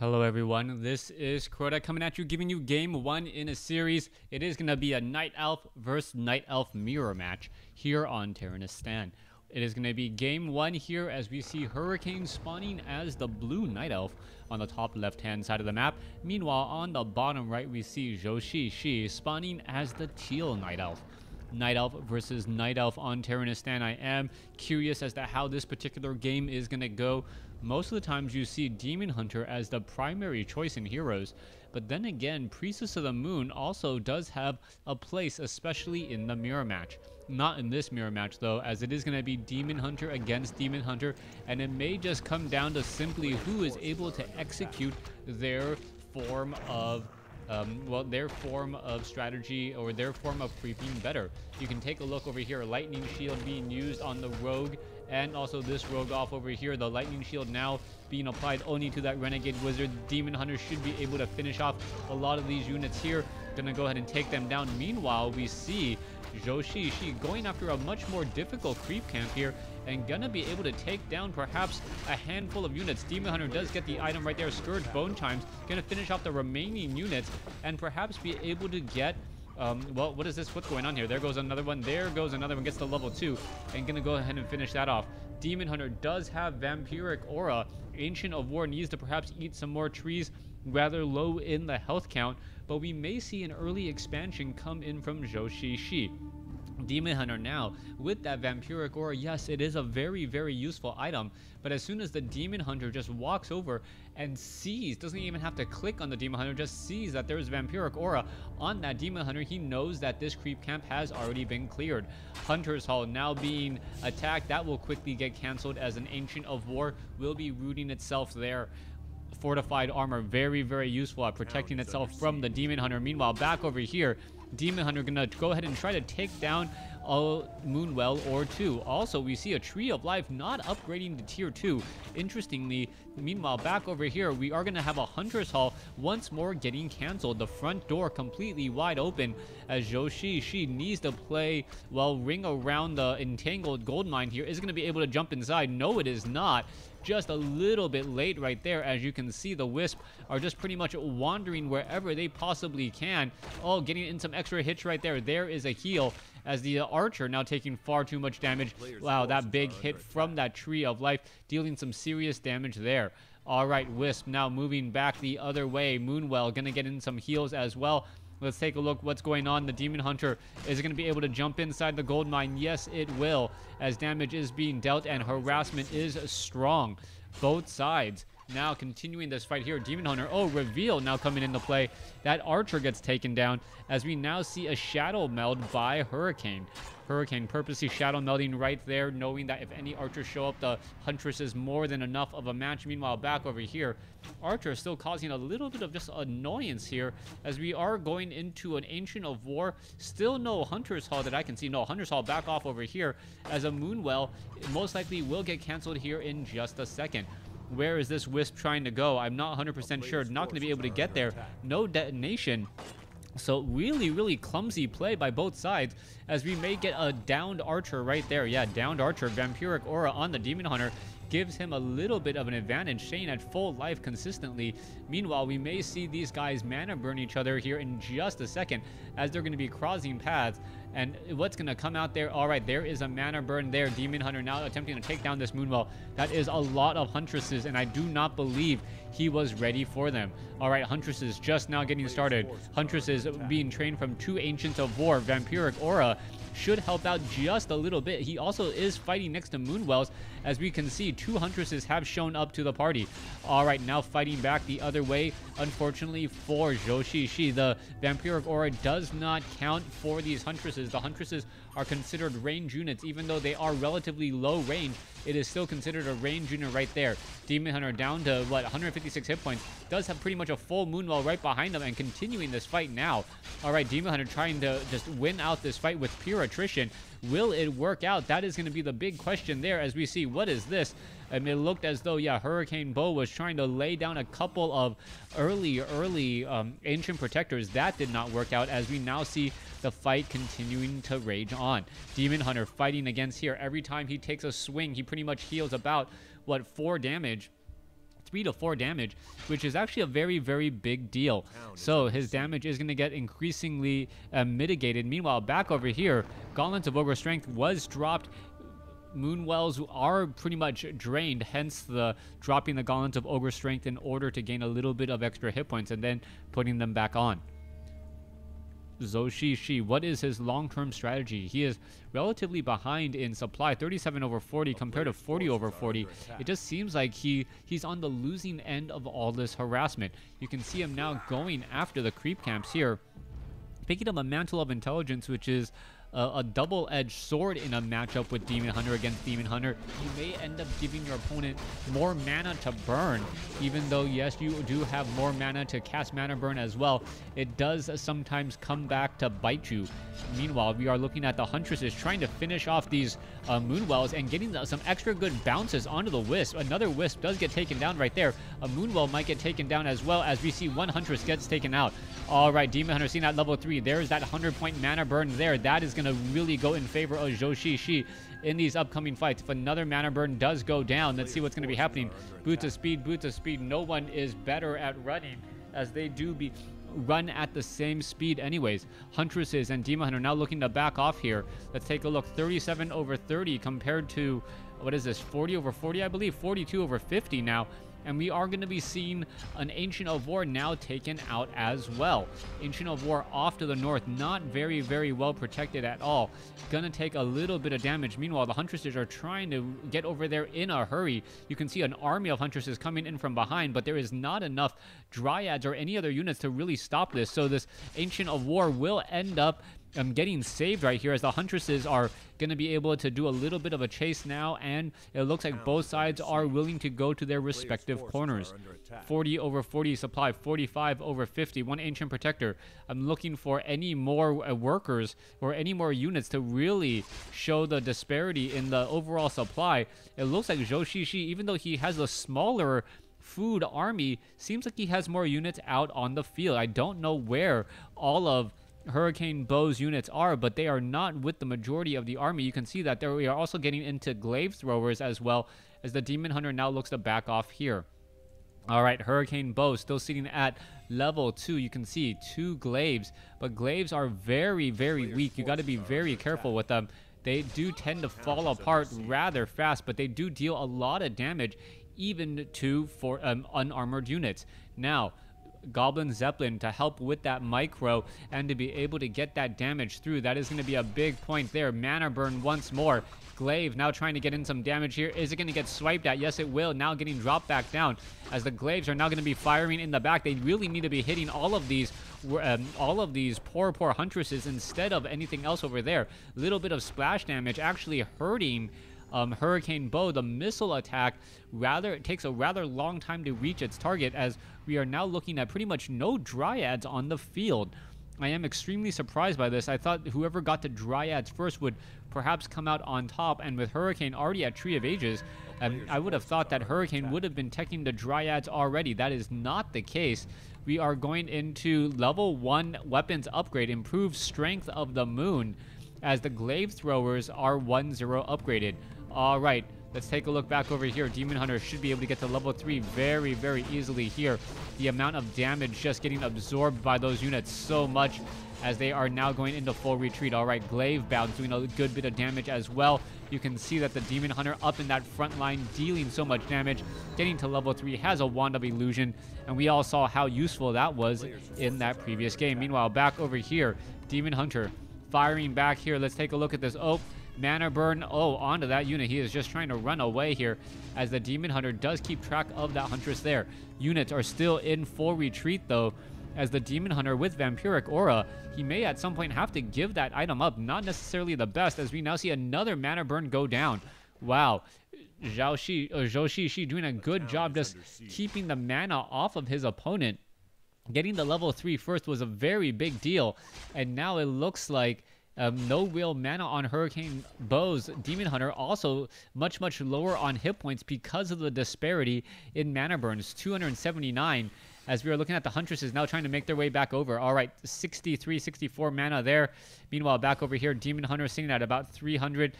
Hello everyone, this is Crota coming at you, giving you game 1 in a series. It is going to be a Night Elf versus Night Elf mirror match here on Terranistan. It is going to be game 1 here as we see Hurricane spawning as the blue Night Elf on the top left hand side of the map. Meanwhile, on the bottom right we see Zhouxixi spawning as the teal Night Elf. Night Elf versus Night Elf on Terranistan. I am curious as to how this particular game is going to go. Most of the times you see Demon Hunter as the primary choice in heroes, but then again, Priestess of the Moon also does have a place, especially in the mirror match. Not in this mirror match though, as it is going to be Demon Hunter against Demon Hunter, and it may just come down to simply who is able to execute their form of strategy or their form of creeping better. You can take a look over here, Lightning Shield being used on the Rogue, and also this Rogue off over here. The Lightning Shield now being applied only to that Renegade Wizard. Demon Hunter should be able to finish off a lot of these units here. Gonna go ahead and take them down. Meanwhile, we see Zhouxixi going after a much more difficult creep camp here and gonna be able to take down perhaps a handful of units. Demon Hunter does get the item right there, Scourge Bone Chimes, gonna finish off the remaining units and perhaps be able to get well, what is this? What's going on here? There goes another one. There goes another one. Gets to level 2 and gonna go ahead and finish that off. Demon Hunter does have Vampiric Aura. Ancient of War needs to perhaps eat some more trees, rather low in the health count, but we may see an early expansion come in from Zhouxixi. Demon Hunter now with that Vampiric Aura, yes, it is a very, very useful item, but as soon as the Demon Hunter just walks over and sees, doesn't even have to click on the Demon Hunter, just sees that there's Vampiric Aura on that Demon Hunter, he knows that this creep camp has already been cleared. Hunter's Hall now being attacked, that will quickly get cancelled as an Ancient of War will be rooting itself there. Fortified armor, very, very useful at protecting itself from the Demon Hunter. Meanwhile, back over here, Demon Hunter gonna go ahead and try to take down a Moonwell or 2. Also, we see a Tree of Life not upgrading to tier 2. Interestingly, meanwhile, back over here, we are gonna have a Hunter's Hall once more getting canceled. The front door completely wide open as Zhouxixi needs to play, well, ring around the entangled gold mine here. Is gonna be able to jump inside? No, it is not. Just a little bit late right there. As you can see, the Wisp are just pretty much wandering wherever they possibly can. Oh, getting in some extra hits right there. There is a heal as the Archer now taking far too much damage. Wow, that big hit from that Tree of Life dealing some serious damage there. All right, Wisp now moving back the other way. Moonwell gonna get in some heals as well. Let's take a look what's going on. The Demon Hunter is going to be able to jump inside the gold mine. Yes, it will, as damage is being dealt and harassment is strong. Both sides now continuing this fight here. Demon Hunter, oh, reveal now coming into play. That Archer gets taken down as we now see a shadow meld by Hurricane. Hurricane purposely shadow melding right there, knowing that if any archers show up, the Huntress is more than enough of a match. Meanwhile, back over here, Archer is still causing a little bit of just annoyance here as we are going into an Ancient of War. Still no Hunter's Hall that I can see. No, Hunter's Hall back off over here as a Moonwell most likely will get canceled here in just a second. Where is this Wisp trying to go? I'm not 100% sure. Not going to be able to get there. No detonation. So really, really clumsy play by both sides as we may get a downed Archer right there. Yeah, downed Archer. Vampiric Aura on the Demon Hunter gives him a little bit of an advantage, staying at full life consistently. Meanwhile, we may see these guys mana burn each other here in just a second as they're going to be crossing paths. And what's going to come out there? All right, there is a mana burn there. Demon Hunter now attempting to take down this Moonwell. That is a lot of Huntresses, and I do not believe he was ready for them. All right, Huntresses just now getting started. Huntresses being trained from 2 Ancients of War. Vampiric Aura should help out just a little bit. He also is fighting next to Moonwells. As we can see, 2 Huntresses have shown up to the party. All right, now fighting back the other way. Unfortunately for Zhouxixi, the Vampiric Aura does not count for these Huntresses. The Huntresses are considered range units. Even though they are relatively low range, it is still considered a range unit right there. Demon Hunter down to, what, 156 hit points. Does have pretty much a full Moonwell right behind him and continuing this fight now. All right, Demon Hunter trying to just win out this fight with pure attrition. Will it work out? That is going to be the big question there as we see, what is this? I mean, it looked as though, yeah, Hurricane Bow was trying to lay down a couple of early Ancient Protectors. That did not work out as we now see the fight continuing to rage on. Demon Hunter fighting against here. Every time he takes a swing, he pretty much heals about, what, 4 damage. 3 to 4 damage, which is actually a very, very big deal. So his damage is going to get increasingly mitigated. Meanwhile, back over here, Gauntlets of Ogre Strength was dropped. Moonwells are pretty much drained, hence the dropping the Gauntlets of Ogre Strength in order to gain a little bit of extra hit points and then putting them back on. Zhouxixi, what is his long-term strategy? He is relatively behind in supply, 37 over 40 compared to 40 over 40. It just seems like he's on the losing end of all this harassment. You can see him now going after the creep camps here, picking up a Mantle of Intelligence, which is a double-edged sword in a matchup with Demon Hunter against Demon Hunter. You may end up giving your opponent more mana to burn, even though, yes, you do have more mana to cast mana burn as well. It does sometimes come back to bite you. Meanwhile, we are looking at the Huntresses trying to finish off these Moonwells and getting some extra good bounces onto the Wisp. Another Wisp does get taken down right there. A Moonwell might get taken down as well, as we see one Huntress gets taken out. All right, Demon Hunter seen at level 3. There's that 100-point mana burn there. That is going to really go in favor of Zhouxixi in these upcoming fights. If another mana burn does go down, let's see what's going to be happening. Boots of speed, boots of speed. No one is better at running, as they do run at the same speed anyways. Huntresses and Demon Hunter now looking to back off here. Let's take a look. 37 over 30 compared to, what is this, 40 over 40, I believe? 42 over 50 now. And we are going to be seeing an Ancient of War now taken out as well. Ancient of War off to the north, not very, very well protected at all. Gonna take a little bit of damage. Meanwhile, the Huntresses are trying to get over there in a hurry. You can see an army of Huntresses coming in from behind, but there is not enough Dryads or any other units to really stop this. So this Ancient of War will end up getting saved right here, as the Huntresses are going to be able to do a little bit of a chase now, and it looks like both sides are willing to go to their respective corners. 40 over 40 supply, 45 over 50. One Ancient Protector. I'm looking for any more workers or any more units to really show the disparity in the overall supply. It looks like Zhouxixi, even though he has a smaller food army, seems like he has more units out on the field. I don't know where all of Hurricane Bow's units are, but they are not with the majority of the army. You can see that there we are also getting into glaive throwers as well, as the Demon Hunter now looks to back off here. All right, Hurricane Bow still sitting at level 2. You can see 2 glaives, but glaives are very, very weak. You got to be very careful with them. They do tend to fall apart rather fast, but they do deal a lot of damage even to unarmored units. Now, Goblin Zeppelin to help with that micro and to be able to get that damage through. That is going to be a big point there. Mana burn once more. Glaive now trying to get in some damage here. Is it going to get swiped at? Yes, it will. Now getting dropped back down, as the glaives are now going to be firing in the back. They really need to be hitting all of these poor Huntresses instead of anything else over there. A little bit of splash damage actually hurting Hurricane Bow. The missile attack, it takes a rather long time to reach its target, as we are now looking at pretty much no Dryads on the field. I am extremely surprised by this. I thought whoever got to Dryads first would perhaps come out on top, and with Hurricane already at Tree of Ages, I would have thought that Hurricane would have been teching the Dryads already. That is not the case. We are going into level 1 weapons upgrade, improved Strength of the Moon, as the glaive throwers are 1-0 upgraded. All right, let's take a look back over here. Demon Hunter should be able to get to level 3 very, very easily here. The amount of damage just getting absorbed by those units so much, as they are now going into full retreat. All right, glaive bound doing a good bit of damage as well. You can see that the Demon Hunter up in that front line dealing so much damage, getting to level 3, has a Wand of Illusion, and we all saw how useful that was in that previous game. Meanwhile, back over here, Demon Hunter firing back here. Let's take a look at this. Oh, mana burn. Oh, onto that unit. He is just trying to run away here, as the Demon Hunter does keep track of that Huntress there. Units are still in full retreat though, as the Demon Hunter with Vampiric Aura, he may at some point have to give that item up. Not necessarily the best, as we now see another mana burn go down. Wow. Zhouxixi doing a good job just keeping the mana off of his opponent. Getting the level 3 first was a very big deal, and now it looks like no real mana on Hurricane Bow's Demon Hunter. Also much, much lower on hit points because of the disparity in mana burns. 279, as we are looking at the Huntresses now trying to make their way back over. All right, 63, 64 mana there. Meanwhile, back over here, Demon Hunter sitting at about 300.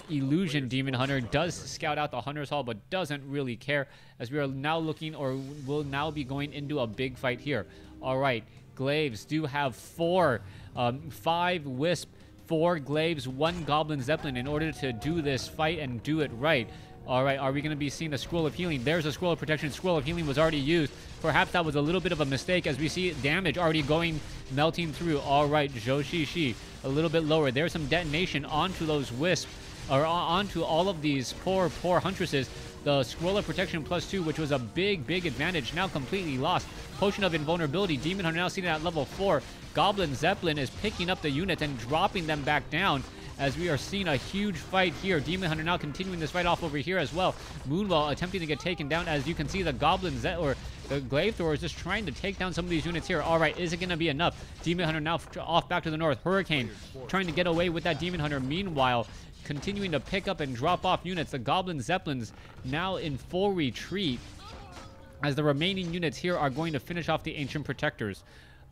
Illusion Demon Hunter does scout out the Hunter's Hall, but doesn't really care, as we are now looking, or will now be going into a big fight here. All right, Glaives do have 5 Wisp, 4 Glaives, 1 Goblin Zeppelin in order to do this fight and do it right. All right, are we going to be seeing a Scroll of Healing? There's a Scroll of Protection. Scroll of Healing was already used. Perhaps that was a little bit of a mistake, as we see damage already melting through. All right, Zhouxixi a little bit lower. There's some detonation onto those Wisps, or onto all of these poor Huntresses. The Scroll of Protection +2, which was a big advantage, now completely lost. Potion of Invulnerability. Demon Hunter now seen at level 4. Goblin Zeppelin is picking up the units and dropping them back down, as we are seeing a huge fight here. Demon Hunter now continuing this fight off over here as well. Moonwell attempting to get taken down. As you can see, the Goblins, or the Glaive Thrower, is just trying to take down some of these units here. All right, is it going to be enough? Demon Hunter now off back to the north. Hurricane trying to get away with that Demon Hunter. Meanwhile, continuing to pick up and drop off units. The Goblin Zeppelins now in full retreat, as the remaining units here are going to finish off the Ancient Protectors.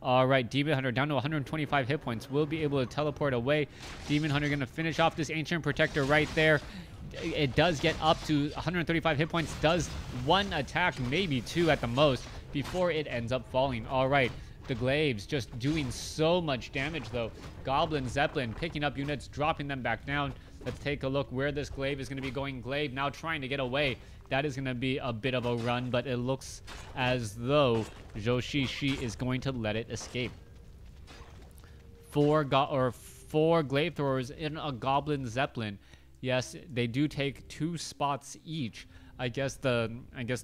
All right, Demon Hunter down to 125 hit points. Will be able to teleport away. Demon Hunter going to finish off this Ancient Protector right there. It does get up to 135 hit points. Does 1 attack, maybe 2 at the most, before it ends up falling. All right, the Glaives just doing so much damage, though. Goblin Zeppelin picking up units, dropping them back down. Let's take a look where this Glaive is going to be going. Glaive now trying to get away. That is going to be a bit of a run, but it looks as though Zhouxixi is going to let it escape. 4 Glaive Throwers in a Goblin Zeppelin. Yes, they do take 2 spots each. I guess the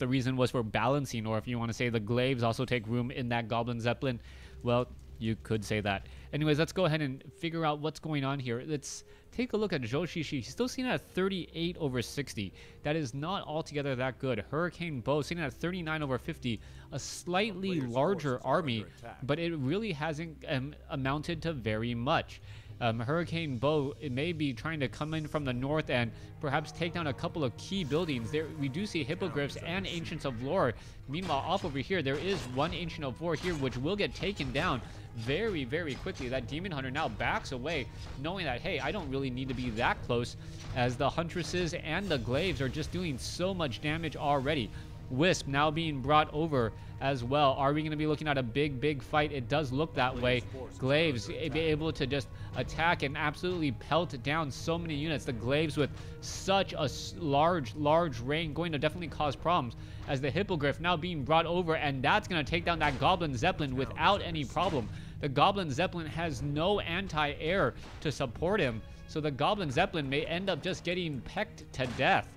reason was for balancing, or if you want to say the Glaives also take room in that Goblin Zeppelin, well, you could say that. Anyways, let's go ahead and figure out what's going on here. Let's take a look at Zhouxixi. He's still sitting at 38/60. That is not altogether that good. Hurricane Bow sitting at 39/50. A slightly larger army, but it really hasn't amounted to very much. Hurricane Bow, it may be trying to come in from the north and perhaps take down a couple of key buildings. There we do see Hippogriffs and Ancients of Lore. Meanwhile, off over here, there is 1 Ancient of Lore here, which will get taken down very quickly. That Demon Hunter now backs away, knowing that, hey, I don't really need to be that close, as the Huntresses and the Glaives are just doing so much damage already. Wisp now being brought over as well. Are we going to be looking at a big fight? It does look that way. Glaives be able to just attack and absolutely pelt down so many units. The Glaives with such a large range going to definitely cause problems, as the Hippogriff now being brought over, and that's going to take down that Goblin Zeppelin without any problem. The Goblin Zeppelin has no anti-air to support him, so the Goblin Zeppelin may end up just getting pecked to death.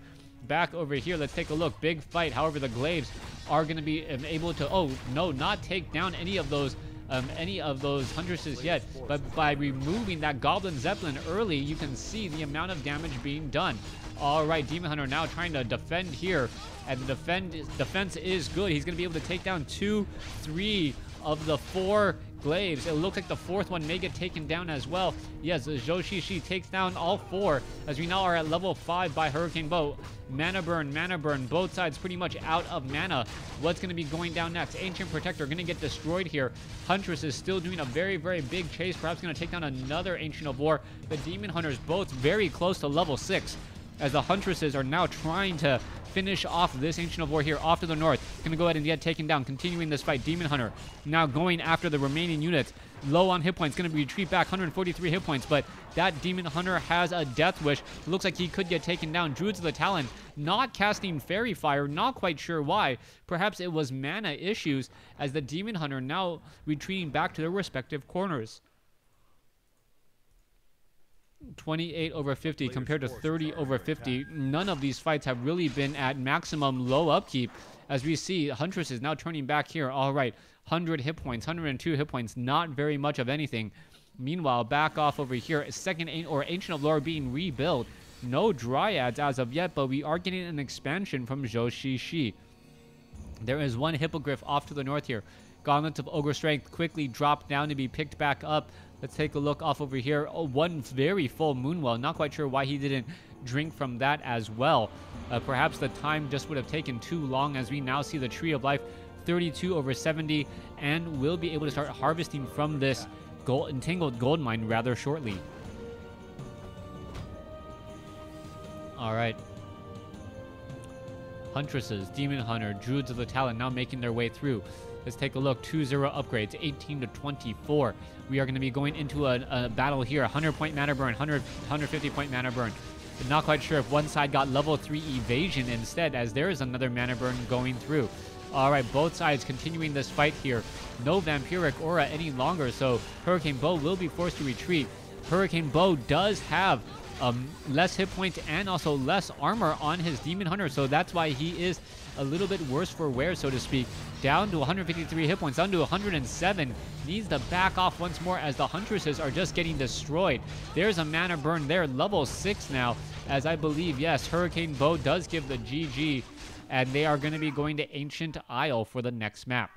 Back over here, let's take a look. Big fight. However, the Glaives are going to be able to, oh no, not take down any of those Huntresses yet, but by removing that Goblin Zeppelin early, you can see the amount of damage being done. All right, Demon Hunter now trying to defend here, and the defense is good. He's going to be able to take down 3 of the 4 Glaives. It looks like the 4th one may get taken down as well. Yes, Zhouxixi takes down all 4, as we now are at level 5 by Hurricane Bow. Mana burn, both sides pretty much out of mana. What's going to be going down next? Ancient Protector going to get destroyed here. Huntress is still doing a very big chase, perhaps going to take down another Ancient of War. The Demon Hunters both very close to level 6, as the Huntresses are now trying to finish off this Ancient of War here off to the north. Going to go ahead and get taken down. Continuing this fight, Demon Hunter now going after the remaining units. Low on hit points, going to retreat back 143 hit points, but that Demon Hunter has a Death Wish. Looks like he could get taken down. Druids of the Talon not casting Fairy Fire, not quite sure why. Perhaps it was mana issues, as the Demon Hunter now retreating back to their respective corners. 28/50 compared to 30/50. None of these fights have really been at maximum low upkeep, as we see Huntress is now turning back here. All right, 100 hit points, 102 hit points, not very much of anything. Meanwhile, back off over here, Ancient of Lore being rebuilt. No Dryads as of yet, but we are getting an expansion from Zhouxixi. There is 1 Hippogriff off to the north here. Gauntlets of Ogre Strength quickly dropped down to be picked back up. Let's take a look off over here. Oh, 1 very full Moonwell. Not quite sure why he didn't drink from that as well. Perhaps the time just would have taken too long, as we now see the Tree of Life 32/70, and we'll be able to start harvesting from this entangled gold mine rather shortly. All right. Huntresses, Demon Hunter, Druids of the Talon now making their way through. Let's take a look. 2-0 upgrades, 18 to 24. We are going to be going into a battle here. 100-point mana burn, 150-point mana burn. But not quite sure if one side got level 3 evasion instead, as there is another mana burn going through. All right, both sides continuing this fight here. No Vampiric Aura any longer, so Hurricane Bow will be forced to retreat. Hurricane Bow does have less hit points and also less armor on his Demon Hunter, so that's why he is a little bit worse for wear, so to speak. Down to 153 hit points, down to 107. Needs to back off once more as the Huntresses are just getting destroyed. There's a mana burn there, level 6 now, as I believe, yes, Hurricane Bow does give the GG, and they are going to be going to Ancient Isle for the next map.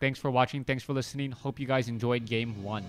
Thanks for watching, thanks for listening. Hope you guys enjoyed Game 1.